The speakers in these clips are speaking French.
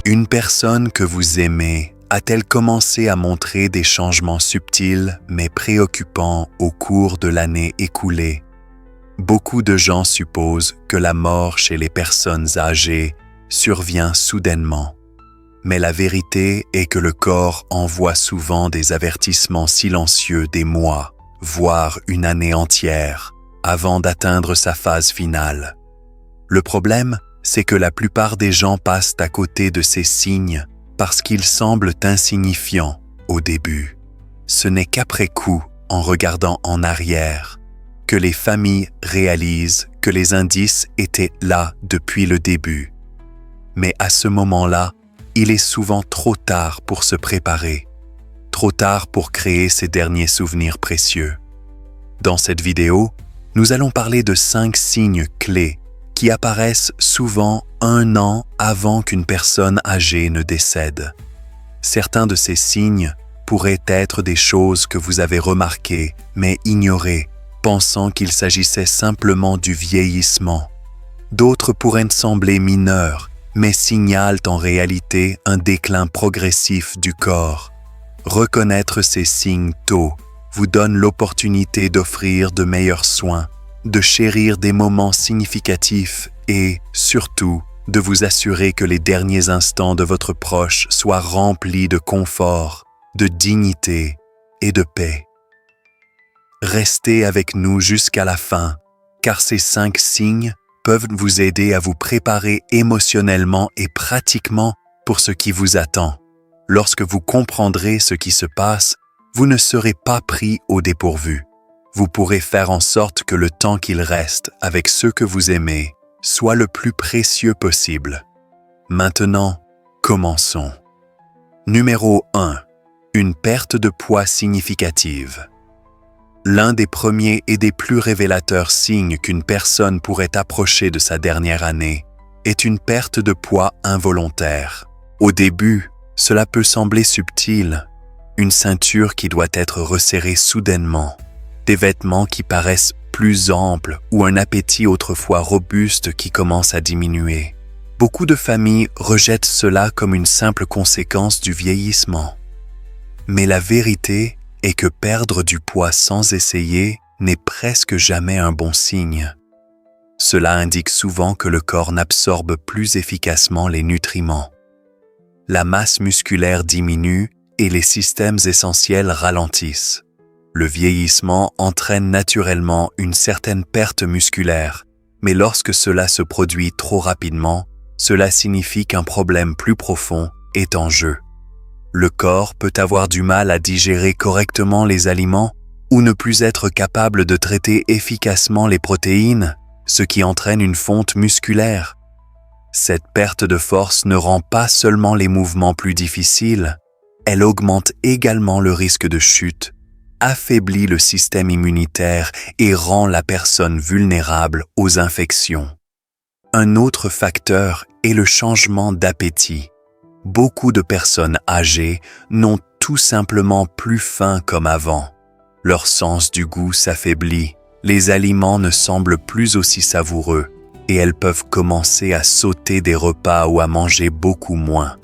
Une personne que vous aimez a-t-elle commencé à montrer des changements subtils mais préoccupants au cours de l'année écoulée? Beaucoup de gens supposent que la mort chez les personnes âgées survient soudainement. Mais la vérité est que le corps envoie souvent des avertissements silencieux des mois, voire une année entière, avant d'atteindre sa phase finale. Le problème, c'est que la plupart des gens passent à côté de ces signes parce qu'ils semblent insignifiants au début. Ce n'est qu'après coup, en regardant en arrière, que les familles réalisent que les indices étaient là depuis le début. Mais à ce moment-là, il est souvent trop tard pour se préparer, trop tard pour créer ces derniers souvenirs précieux. Dans cette vidéo, nous allons parler de 5 signes clés qui apparaissent souvent 1 an avant qu'une personne âgée ne décède. Certains de ces signes pourraient être des choses que vous avez remarquées mais ignorées, pensant qu'il s'agissait simplement du vieillissement. D'autres pourraient sembler mineurs, mais signalent en réalité un déclin progressif du corps. Reconnaître ces signes tôt vous donne l'opportunité d'offrir de meilleurs soins, de chérir des moments significatifs et, surtout, de vous assurer que les derniers instants de votre proche soient remplis de confort, de dignité et de paix. Restez avec nous jusqu'à la fin, car ces 5 signes peuvent vous aider à vous préparer émotionnellement et pratiquement pour ce qui vous attend. Lorsque vous comprendrez ce qui se passe, vous ne serez pas pris au dépourvu. Vous pourrez faire en sorte que le temps qu'il reste avec ceux que vous aimez soit le plus précieux possible. Maintenant, commençons. Numéro 1. Une perte de poids significative. L'un des premiers et des plus révélateurs signes qu'une personne pourrait approcher de sa dernière année est une perte de poids involontaire. Au début, cela peut sembler subtil, une ceinture qui doit être resserrée soudainement, des vêtements qui paraissent plus amples ou un appétit autrefois robuste qui commence à diminuer. Beaucoup de familles rejettent cela comme une simple conséquence du vieillissement. Mais la vérité est que perdre du poids sans essayer n'est presque jamais un bon signe. Cela indique souvent que le corps n'absorbe plus efficacement les nutriments. La masse musculaire diminue et les systèmes essentiels ralentissent. Le vieillissement entraîne naturellement une certaine perte musculaire, mais lorsque cela se produit trop rapidement, cela signifie qu'un problème plus profond est en jeu. Le corps peut avoir du mal à digérer correctement les aliments ou ne plus être capable de traiter efficacement les protéines, ce qui entraîne une fonte musculaire. Cette perte de force ne rend pas seulement les mouvements plus difficiles, elle augmente également le risque de chute, affaiblit le système immunitaire et rend la personne vulnérable aux infections. Un autre facteur est le changement d'appétit. Beaucoup de personnes âgées n'ont tout simplement plus faim comme avant. Leur sens du goût s'affaiblit, les aliments ne semblent plus aussi savoureux et elles peuvent commencer à sauter des repas ou à manger beaucoup moins.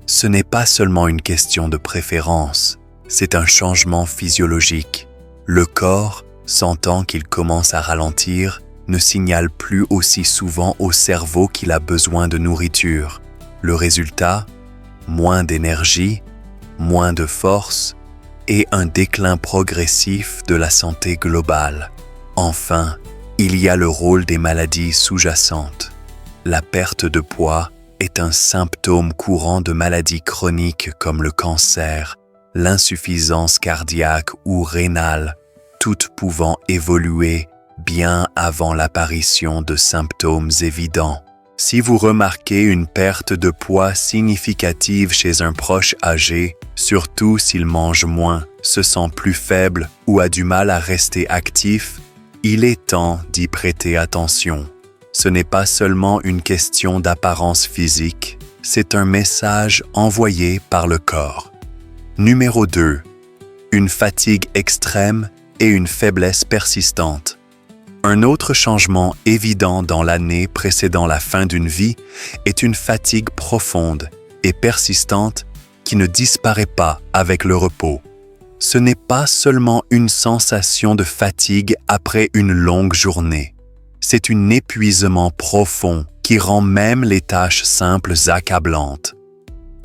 Ce n'est pas seulement une question de préférence, c'est un changement physiologique. Le corps, sentant qu'il commence à ralentir, ne signale plus aussi souvent au cerveau qu'il a besoin de nourriture. Le résultat ? Moins d'énergie, moins de force et un déclin progressif de la santé globale. Enfin, il y a le rôle des maladies sous-jacentes. La perte de poids est un symptôme courant de maladies chroniques comme le cancer, l'insuffisance cardiaque ou rénale, toutes pouvant évoluer bien avant l'apparition de symptômes évidents. Si vous remarquez une perte de poids significative chez un proche âgé, surtout s'il mange moins, se sent plus faible ou a du mal à rester actif, il est temps d'y prêter attention. Ce n'est pas seulement une question d'apparence physique, c'est un message envoyé par le corps. Numéro 2. Une fatigue extrême et une faiblesse persistante. Un autre changement évident dans l'année précédant la fin d'une vie est une fatigue profonde et persistante qui ne disparaît pas avec le repos. Ce n'est pas seulement une sensation de fatigue après une longue journée. C'est un épuisement profond qui rend même les tâches simples accablantes.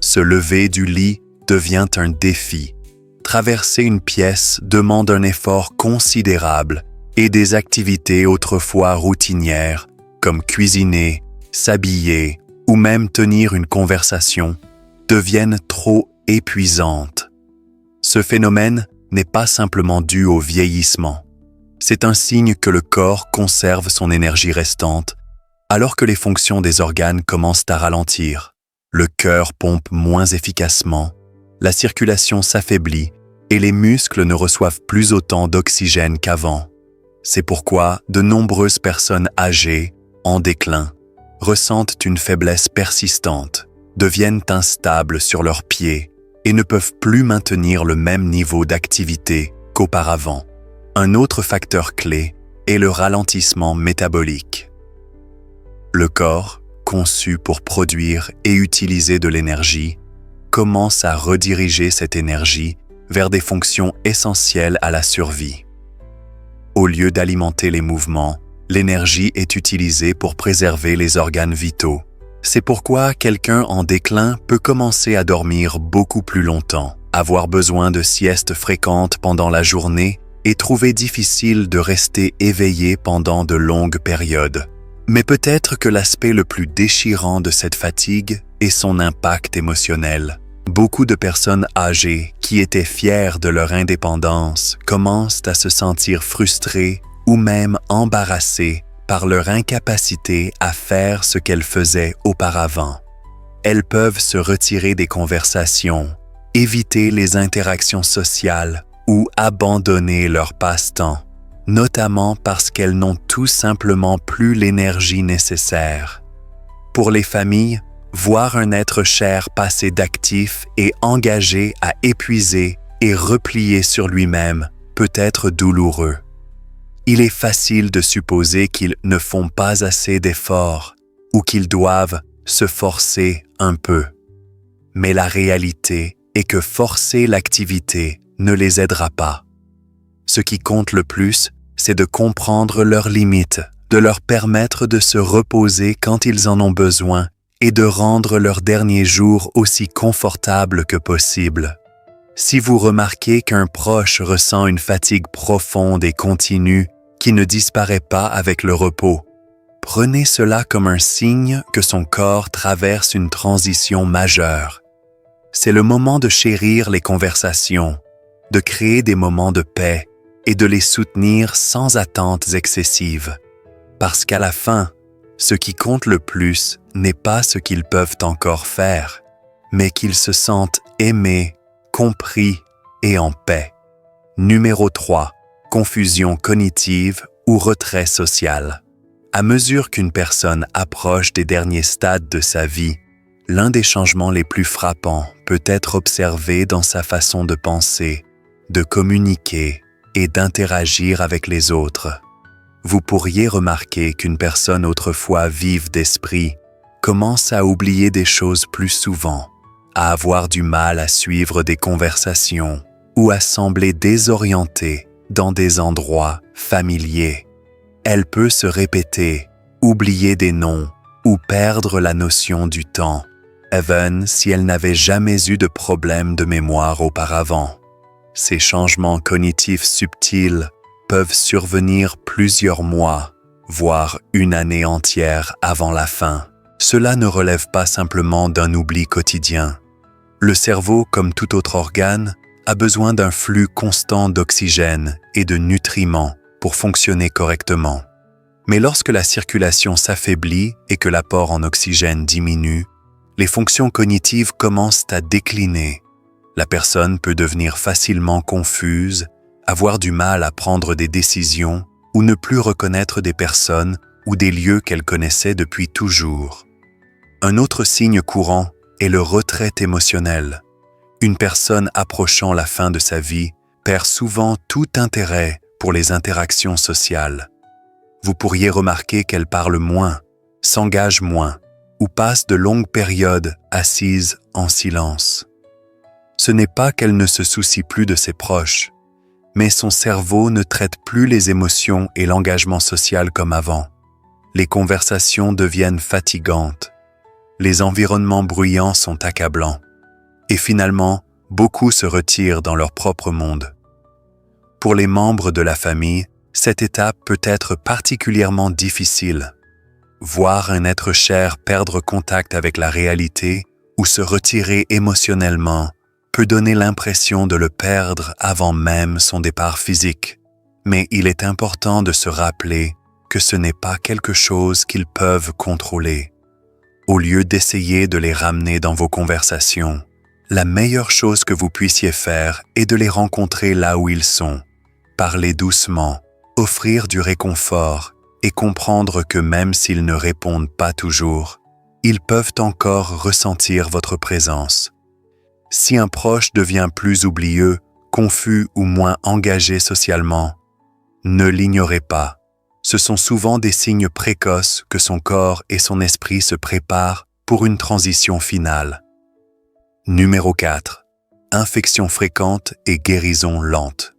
Se lever du lit devient un défi. Traverser une pièce demande un effort considérable et des activités autrefois routinières, comme cuisiner, s'habiller ou même tenir une conversation, deviennent trop épuisantes. Ce phénomène n'est pas simplement dû au vieillissement. C'est un signe que le corps conserve son énergie restante, alors que les fonctions des organes commencent à ralentir. Le cœur pompe moins efficacement, la circulation s'affaiblit et les muscles ne reçoivent plus autant d'oxygène qu'avant. C'est pourquoi de nombreuses personnes âgées, en déclin, ressentent une faiblesse persistante, deviennent instables sur leurs pieds et ne peuvent plus maintenir le même niveau d'activité qu'auparavant. Un autre facteur clé est le ralentissement métabolique. Le corps, conçu pour produire et utiliser de l'énergie, commence à rediriger cette énergie vers des fonctions essentielles à la survie. Au lieu d'alimenter les mouvements, l'énergie est utilisée pour préserver les organes vitaux. C'est pourquoi quelqu'un en déclin peut commencer à dormir beaucoup plus longtemps, avoir besoin de siestes fréquentes pendant la journée et trouver difficile de rester éveillé pendant de longues périodes. Mais peut-être que l'aspect le plus déchirant de cette fatigue est son impact émotionnel. Beaucoup de personnes âgées qui étaient fières de leur indépendance commencent à se sentir frustrées ou même embarrassées par leur incapacité à faire ce qu'elles faisaient auparavant. Elles peuvent se retirer des conversations, éviter les interactions sociales ou abandonner leur passe-temps, notamment parce qu'elles n'ont tout simplement plus l'énergie nécessaire. Pour les familles, voir un être cher passer d'actif et engagé à épuiser et replier sur lui-même peut être douloureux. Il est facile de supposer qu'ils ne font pas assez d'efforts ou qu'ils doivent se forcer un peu. Mais la réalité est que forcer l'activité ne les aidera pas. Ce qui compte le plus, c'est de comprendre leurs limites, de leur permettre de se reposer quand ils en ont besoin et de rendre leurs derniers jours aussi confortables que possible. Si vous remarquez qu'un proche ressent une fatigue profonde et continue qui ne disparaît pas avec le repos, prenez cela comme un signe que son corps traverse une transition majeure. C'est le moment de chérir les conversations, de créer des moments de paix et de les soutenir sans attentes excessives. Parce qu'à la fin, ce qui compte le plus n'est pas ce qu'ils peuvent encore faire, mais qu'ils se sentent aimés, compris et en paix. Numéro 3. Confusion cognitive ou retrait social. À mesure qu'une personne approche des derniers stades de sa vie, l'un des changements les plus frappants peut être observé dans sa façon de penser, de communiquer et d'interagir avec les autres. Vous pourriez remarquer qu'une personne autrefois vive d'esprit commence à oublier des choses plus souvent, à avoir du mal à suivre des conversations ou à sembler désorientée dans des endroits familiers. Elle peut se répéter, oublier des noms ou perdre la notion du temps, even si elle n'avait jamais eu de problème de mémoire auparavant. Ces changements cognitifs subtils peuvent survenir plusieurs mois, voire une année entière avant la fin. Cela ne relève pas simplement d'un oubli quotidien. Le cerveau, comme tout autre organe, a besoin d'un flux constant d'oxygène et de nutriments pour fonctionner correctement. Mais lorsque la circulation s'affaiblit et que l'apport en oxygène diminue, les fonctions cognitives commencent à décliner. La personne peut devenir facilement confuse, avoir du mal à prendre des décisions ou ne plus reconnaître des personnes ou des lieux qu'elle connaissait depuis toujours. Un autre signe courant est le retrait émotionnel. Une personne approchant la fin de sa vie perd souvent tout intérêt pour les interactions sociales. Vous pourriez remarquer qu'elle parle moins, s'engage moins ou passe de longues périodes assise en silence. Ce n'est pas qu'elle ne se soucie plus de ses proches, mais son cerveau ne traite plus les émotions et l'engagement social comme avant. Les conversations deviennent fatigantes, les environnements bruyants sont accablants, et finalement, beaucoup se retirent dans leur propre monde. Pour les membres de la famille, cette étape peut être particulièrement difficile. Voir un être cher perdre contact avec la réalité ou se retirer émotionnellement peut donner l'impression de le perdre avant même son départ physique. Mais il est important de se rappeler que ce n'est pas quelque chose qu'ils peuvent contrôler. Au lieu d'essayer de les ramener dans vos conversations, la meilleure chose que vous puissiez faire est de les rencontrer là où ils sont, parler doucement, offrir du réconfort et comprendre que même s'ils ne répondent pas toujours, ils peuvent encore ressentir votre présence. Si un proche devient plus oublieux, confus ou moins engagé socialement, ne l'ignorez pas. Ce sont souvent des signes précoces que son corps et son esprit se préparent pour une transition finale. Numéro 4. Infection fréquente et guérison lente.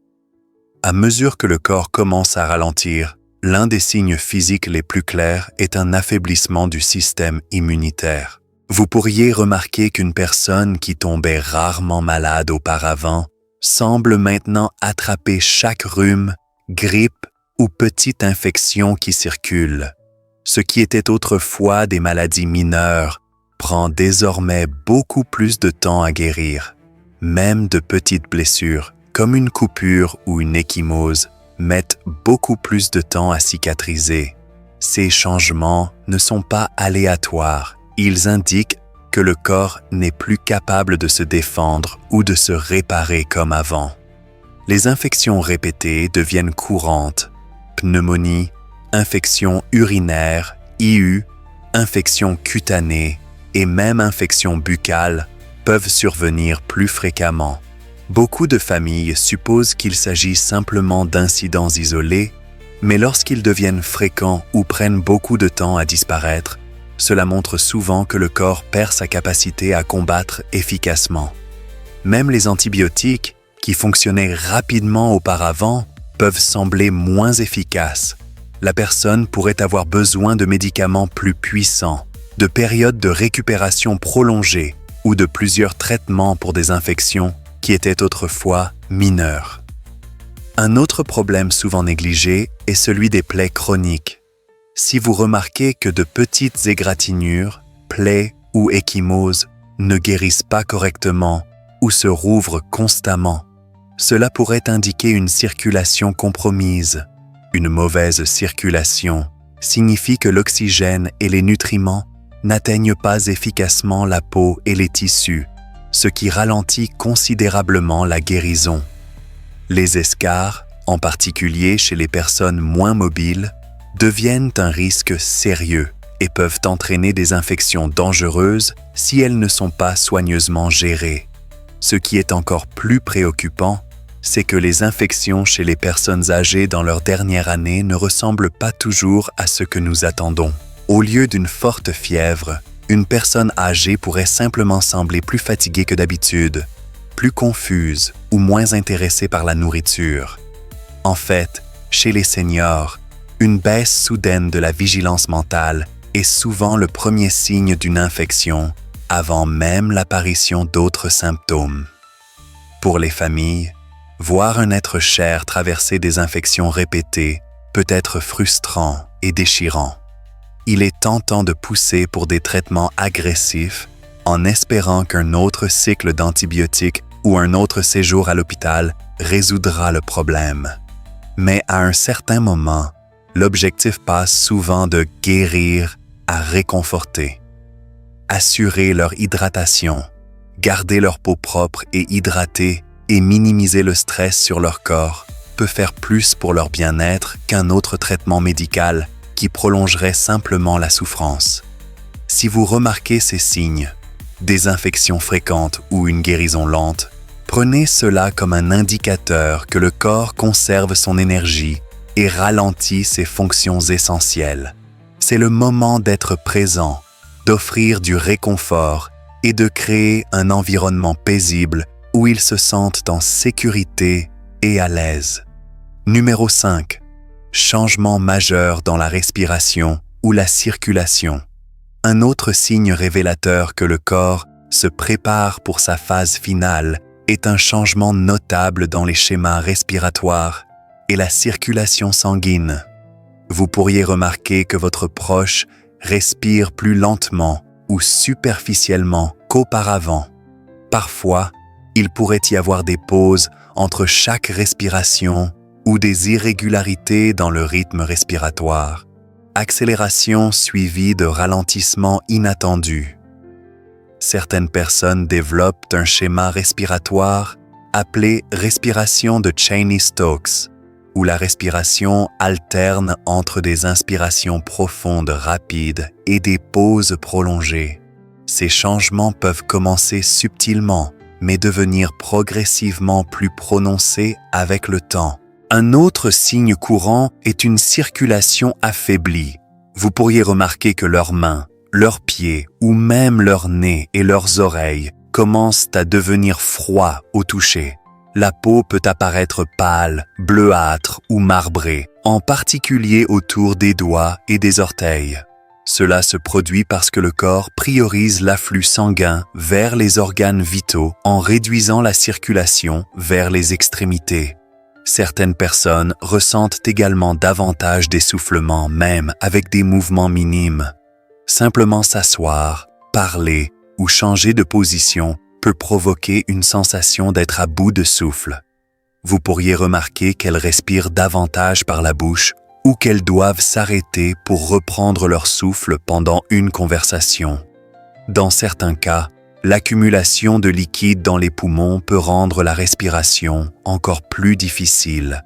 À mesure que le corps commence à ralentir, l'un des signes physiques les plus clairs est un affaiblissement du système immunitaire. Vous pourriez remarquer qu'une personne qui tombait rarement malade auparavant semble maintenant attraper chaque rhume, grippe ou petite infection qui circule. Ce qui était autrefois des maladies mineures prend désormais beaucoup plus de temps à guérir. Même de petites blessures, comme une coupure ou une ecchymose, mettent beaucoup plus de temps à cicatriser. Ces changements ne sont pas aléatoires. Ils indiquent que le corps n'est plus capable de se défendre ou de se réparer comme avant. Les infections répétées deviennent courantes. Pneumonie, infections urinaires, IU, infections cutanées et même infections buccales peuvent survenir plus fréquemment. Beaucoup de familles supposent qu'il s'agit simplement d'incidents isolés, mais lorsqu'ils deviennent fréquents ou prennent beaucoup de temps à disparaître, cela montre souvent que le corps perd sa capacité à combattre efficacement. Même les antibiotiques, qui fonctionnaient rapidement auparavant, peuvent sembler moins efficaces. La personne pourrait avoir besoin de médicaments plus puissants, de périodes de récupération prolongées ou de plusieurs traitements pour des infections qui étaient autrefois mineures. Un autre problème souvent négligé est celui des plaies chroniques. Si vous remarquez que de petites égratignures, plaies ou ecchymoses ne guérissent pas correctement ou se rouvrent constamment, cela pourrait indiquer une circulation compromise. Une mauvaise circulation signifie que l'oxygène et les nutriments n'atteignent pas efficacement la peau et les tissus, ce qui ralentit considérablement la guérison. Les escarres, en particulier chez les personnes moins mobiles, deviennent un risque sérieux et peuvent entraîner des infections dangereuses si elles ne sont pas soigneusement gérées. Ce qui est encore plus préoccupant, c'est que les infections chez les personnes âgées dans leur dernière année ne ressemblent pas toujours à ce que nous attendons. Au lieu d'une forte fièvre, une personne âgée pourrait simplement sembler plus fatiguée que d'habitude, plus confuse ou moins intéressée par la nourriture. En fait, chez les seniors, une baisse soudaine de la vigilance mentale est souvent le premier signe d'une infection, avant même l'apparition d'autres symptômes. Pour les familles, voir un être cher traverser des infections répétées peut être frustrant et déchirant. Il est tentant de pousser pour des traitements agressifs en espérant qu'un autre cycle d'antibiotiques ou un autre séjour à l'hôpital résoudra le problème. Mais à un certain moment, l'objectif passe souvent de guérir à réconforter. Assurer leur hydratation, garder leur peau propre et hydratée et minimiser le stress sur leur corps peut faire plus pour leur bien-être qu'un autre traitement médical qui prolongerait simplement la souffrance. Si vous remarquez ces signes, des infections fréquentes ou une guérison lente, prenez cela comme un indicateur que le corps conserve son énergie et ralentit ses fonctions essentielles. C'est le moment d'être présent, d'offrir du réconfort et de créer un environnement paisible où ils se sentent en sécurité et à l'aise. Numéro 5. Changement majeur dans la respiration ou la circulation. Un autre signe révélateur que le corps se prépare pour sa phase finale est un changement notable dans les schémas respiratoires et la circulation sanguine. Vous pourriez remarquer que votre proche respire plus lentement ou superficiellement qu'auparavant. Parfois, il pourrait y avoir des pauses entre chaque respiration ou des irrégularités dans le rythme respiratoire. Accélération suivie de ralentissement inattendu. Certaines personnes développent un schéma respiratoire appelé respiration de Cheney-Stokes, où la respiration alterne entre des inspirations profondes rapides et des pauses prolongées. Ces changements peuvent commencer subtilement, mais devenir progressivement plus prononcés avec le temps. Un autre signe courant est une circulation affaiblie. Vous pourriez remarquer que leurs mains, leurs pieds ou même leur nez et leurs oreilles commencent à devenir froids au toucher. La peau peut apparaître pâle, bleuâtre ou marbrée, en particulier autour des doigts et des orteils. Cela se produit parce que le corps priorise l'afflux sanguin vers les organes vitaux en réduisant la circulation vers les extrémités. Certaines personnes ressentent également davantage d'essoufflement même avec des mouvements minimes. Simplement s'asseoir, parler ou changer de position peut provoquer une sensation d'être à bout de souffle. Vous pourriez remarquer qu'elles respirent davantage par la bouche ou qu'elles doivent s'arrêter pour reprendre leur souffle pendant une conversation. Dans certains cas, l'accumulation de liquide dans les poumons peut rendre la respiration encore plus difficile.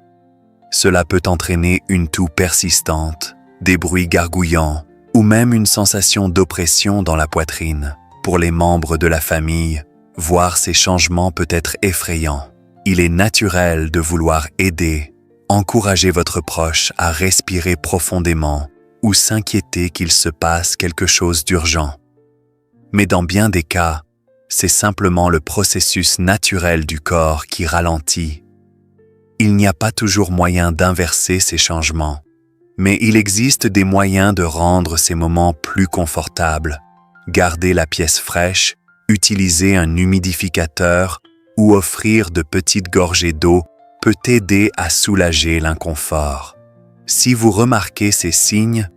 Cela peut entraîner une toux persistante, des bruits gargouillants ou même une sensation d'oppression dans la poitrine. Pour les membres de la famille, voir ces changements peut être effrayant. Il est naturel de vouloir aider, encourager votre proche à respirer profondément ou s'inquiéter qu'il se passe quelque chose d'urgent. Mais dans bien des cas, c'est simplement le processus naturel du corps qui ralentit. Il n'y a pas toujours moyen d'inverser ces changements, mais il existe des moyens de rendre ces moments plus confortables. Garder la pièce fraîche, utiliser un humidificateur ou offrir de petites gorgées d'eau peut aider à soulager l'inconfort. Si vous remarquez ces signes,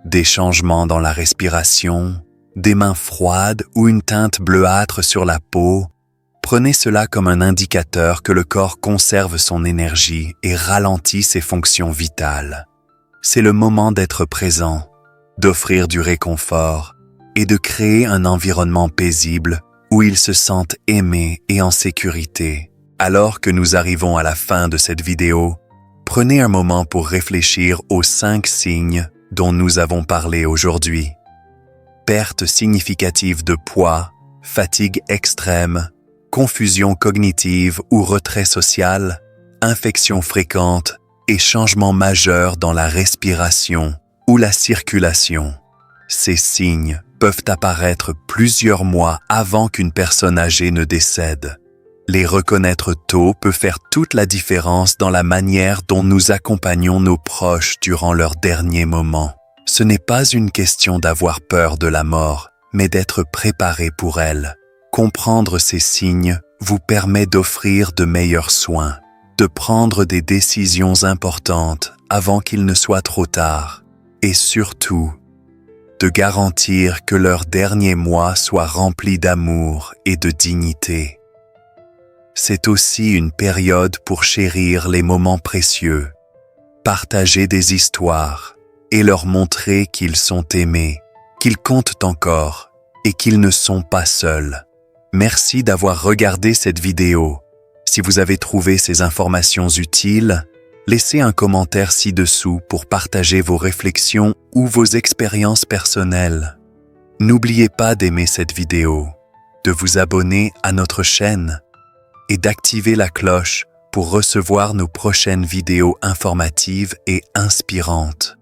des changements dans la respiration, des mains froides ou une teinte bleuâtre sur la peau, prenez cela comme un indicateur que le corps conserve son énergie et ralentit ses fonctions vitales. C'est le moment d'être présent, d'offrir du réconfort et de créer un environnement paisible où ils se sentent aimés et en sécurité. Alors que nous arrivons à la fin de cette vidéo, prenez un moment pour réfléchir aux 5 signes dont nous avons parlé aujourd'hui. Perte significative de poids, fatigue extrême, confusion cognitive ou retrait social, infections fréquentes et changements majeurs dans la respiration ou la circulation. Ces signes peuvent apparaître plusieurs mois avant qu'une personne âgée ne décède. Les reconnaître tôt peut faire toute la différence dans la manière dont nous accompagnons nos proches durant leurs derniers moments. Ce n'est pas une question d'avoir peur de la mort, mais d'être préparé pour elle. Comprendre ces signes vous permet d'offrir de meilleurs soins, de prendre des décisions importantes avant qu'il ne soit trop tard, et surtout, de garantir que leurs derniers mois soient remplis d'amour et de dignité. C'est aussi une période pour chérir les moments précieux, partager des histoires et leur montrer qu'ils sont aimés, qu'ils comptent encore et qu'ils ne sont pas seuls. Merci d'avoir regardé cette vidéo. Si vous avez trouvé ces informations utiles, laissez un commentaire ci-dessous pour partager vos réflexions ou vos expériences personnelles. N'oubliez pas d'aimer cette vidéo, de vous abonner à notre chaîne et d'activer la cloche pour recevoir nos prochaines vidéos informatives et inspirantes.